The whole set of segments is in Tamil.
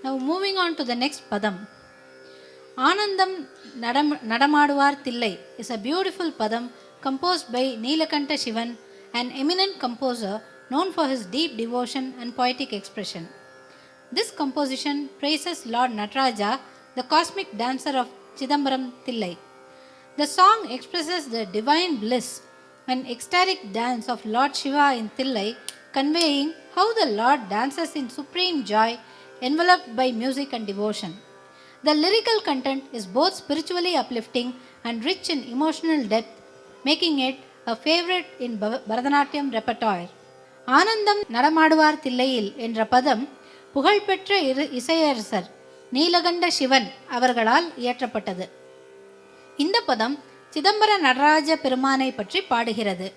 Now moving on to the next padam. Anandam Nadamaduvar Thillai is a beautiful padam composed by Neelakanta Shivan, an eminent composer known for his deep devotion and poetic expression. This composition praises Lord Nataraja, the cosmic dancer of Chidambaram Thillai. The song expresses the divine bliss and ecstatic dance of Lord Shiva in Thillai, conveying how the Lord dances in supreme joy, enveloped by music and devotion. The lyrical content is both spiritually uplifting and rich in emotional depth, making it a favorite in Bharatanatyam repertoire. ஆனந்தம் நடமாடுவார் தில்லையில் என்ற பதம் புகழ்பெற்ற இசையரசர் நீலகண்ட சிவன் அவர்களால் இயற்றப்பட்டது. இந்த பதம் சிதம்பர நடராஜ பெருமானை பற்றி பாடுகிறது.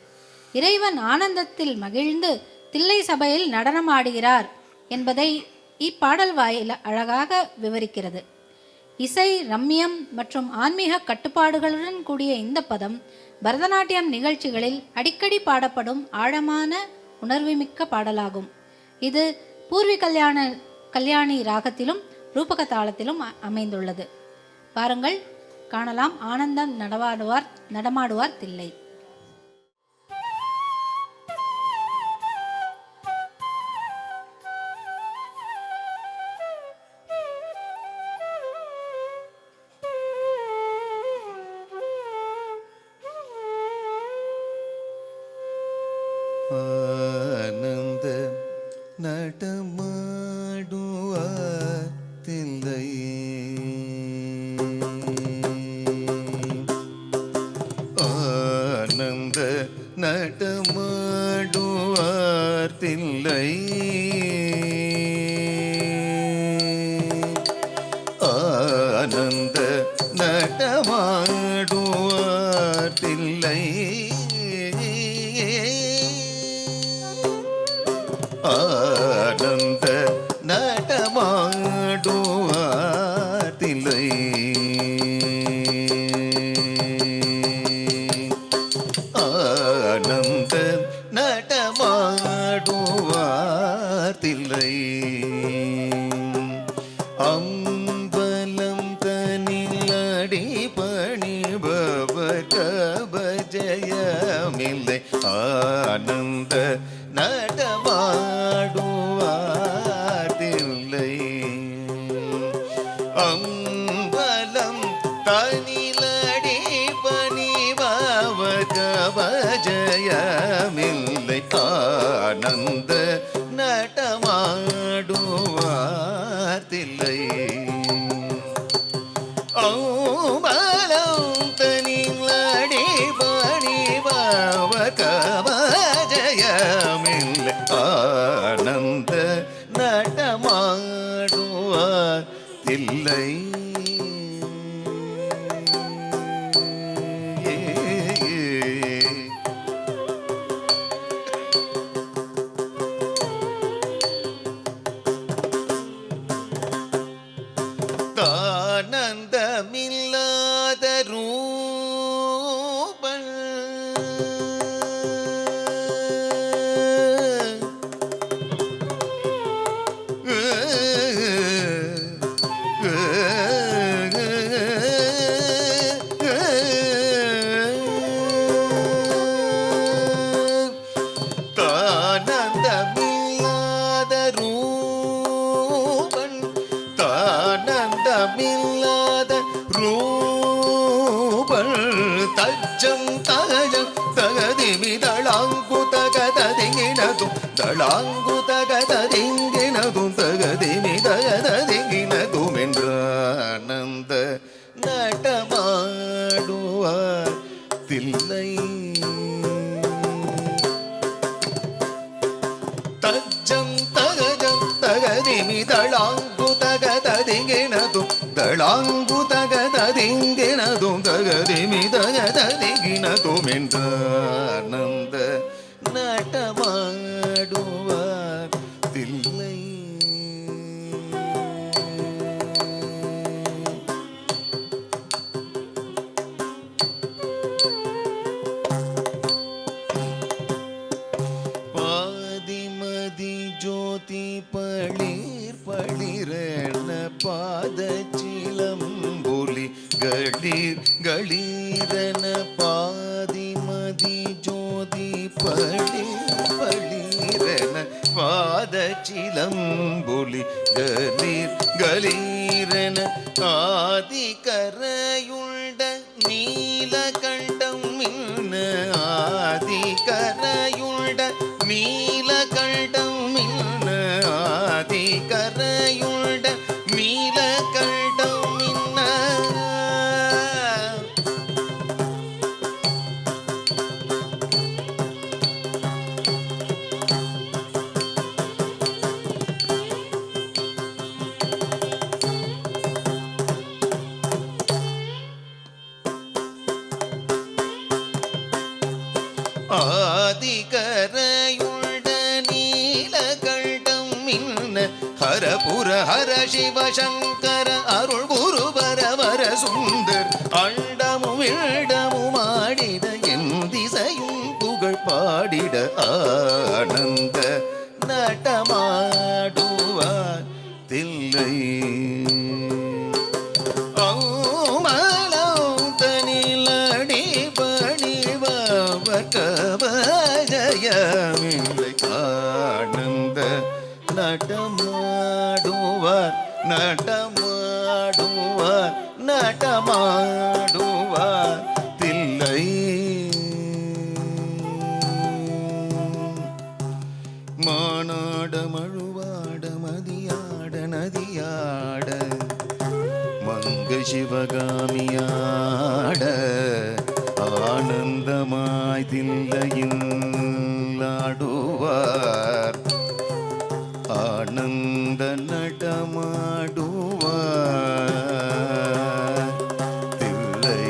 இறைவன் ஆனந்தத்தில் மகிழ்ந்து தில்லை சபையில் நடனமாடுகிறார் என்பதை இப்பாடல் வாயில் அழகாக விவரிக்கிறது. இசை ரம்மியம் மற்றும் ஆன்மீக கட்டுப்பாடுகளுடன் கூடிய இந்த பதம் பரதநாட்டியம் நிகழ்ச்சிகளில் அடிக்கடி பாடப்படும் ஆழமான உணர்வுமிக்க பாடலாகும். இது பூர்வி கல்யாணி ராகத்திலும் ரூபக தாளத்திலும் அமைந்துள்ளது. பாருங்கள், காணலாம். ஆனந்தம் நடமாடுவார் தில்லை. ஆனந்த நடமாடுவார் தில்லை, ஆனந்த நடமாடுவார் தில்லை, ஆனந்த நடமாடுவார் தில்லை, ஆனந்த நடமாடுவார் தில்லை, ஆனந்த நடமாடுவார் தில்லை. அம்பலம் தனிலடி பணிபவர் கபஜயமில்லை, ஆனந்த நடமாடுவார் தில்லை. அம்பலம் தனிலடி பணிபவர் கபஜயமில்லை, ஆனந்த நடமாடுவார் தில்லை. அம்பலம் தனிலடி பணிபவர் கபஜயமில்லை, ஆனந்த நடமாடுவார் தில்லை. ஆனந்தமில்லாத ரூபன், தானந்தமில்லாத ரூபன், தானந்தமில்லாத ரூபன், தஜ்ஜம் தகஜம் தகதிமி தளாங்கு தகததிங்கினதும், தளாங்கு தகததிங்கினதும், தகதிமி தகததிங்கினதும் என்ற ஆனந்த நடமாடுவார் தில்லை. தஜ்ஜம் தகஜம் தகதிமி தளாங்கு தகததிங்கினதும், தளாங்கு தகததிங்கினதும், தகதிமி தகததிங்கினதும் என்ற ஆனந்த நடமாடுவார் தில்லை. பாதிமதி ஜோதி பளிர் பளிரென பாதச்சிலம்பொலி களீர் களீரென பாதிமதி ஜோதி பளீர் பளீரென பாதச்சிலம்பொலி களீர் களீரென ஆதி கரையுண்ட நீலகண்டம் மின்ன ஆதி கரையுண்ட நீலகண்டம் மின்ன ஆதி கரையுண்ட நீலகண்டம் மின்ன ஆதிகரையுண்ட நீலகண்டம் மின்ன ஹரபுர ஹர சிவ சங்கர அருள் குரு வரவர சுந்தர் அண்டமும் இடமும் ஆடிட என் திசையும் புகழ் பாடிட ஆனந்த நடமாடுவார் தில்லை கவஜயமில்லை ஆனந்த நடமாடுவார் நடமாடுவார் நடமாடுவார் தில்லை மானாட மழுவாட மதியாட நதியாட மங்க சிவகாமியாட ஆனந்தமாய் தில்லையில் ஆடுவார் ஆனந்த நடமாடுவார் தில்லை